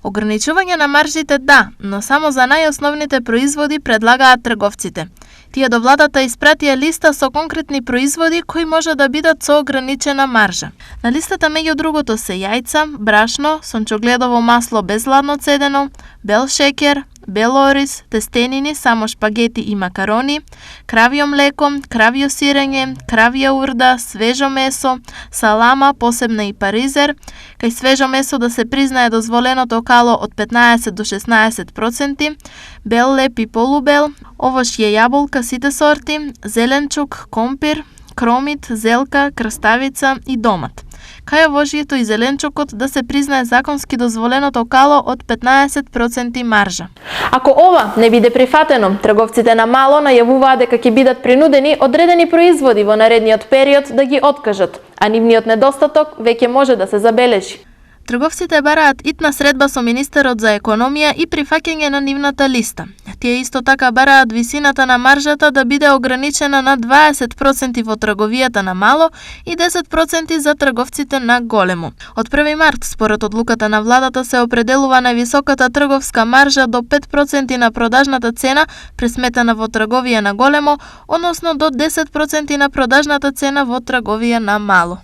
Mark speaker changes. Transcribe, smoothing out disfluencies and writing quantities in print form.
Speaker 1: Ограничување на маржите да, но само за најосновните производи предлагаат трговците. Тие до владата испратија листа со конкретни производи кои може да бидат со ограничена маржа. На листата меѓу другото се јајца, брашно, сончогледово масло без ладно цедено, бел шеќер, бел ориз, тестенини, само шпагети и макарони, кравјо млеко, кравјо сирење, кравја урда, свежо месо, салама, посебна и паризер, кај свежо месо да се признае дозволеното кало од 15 до 16%, бел леп и полубел, овошје јаболка сите сорти, зеленчук, компир, кромит, зелка, краставица и домат. Кај овошјето и зеленчукот да се признае законски дозволеното кало од 15% маржа.
Speaker 2: Ако ова не биде прифатено, трговците на мало најавуваат дека ќе бидат принудени одредени производи во наредниот период да ги откажат, а нивниот недостаток веќе може да се забележи.
Speaker 1: Трговците бараат итна средба со министерот за економија и прифаќање на нивната листа. Тие исто така бараат висината на маржата да биде ограничена на 20% во трговијата на мало и 10% за трговците на големо. Од 1 март, според одлуката на владата, се определува највисоката трговска маржа до 5% на продажната цена пресметана во трговија на големо, односно до 10% на продажната цена во трговија на мало.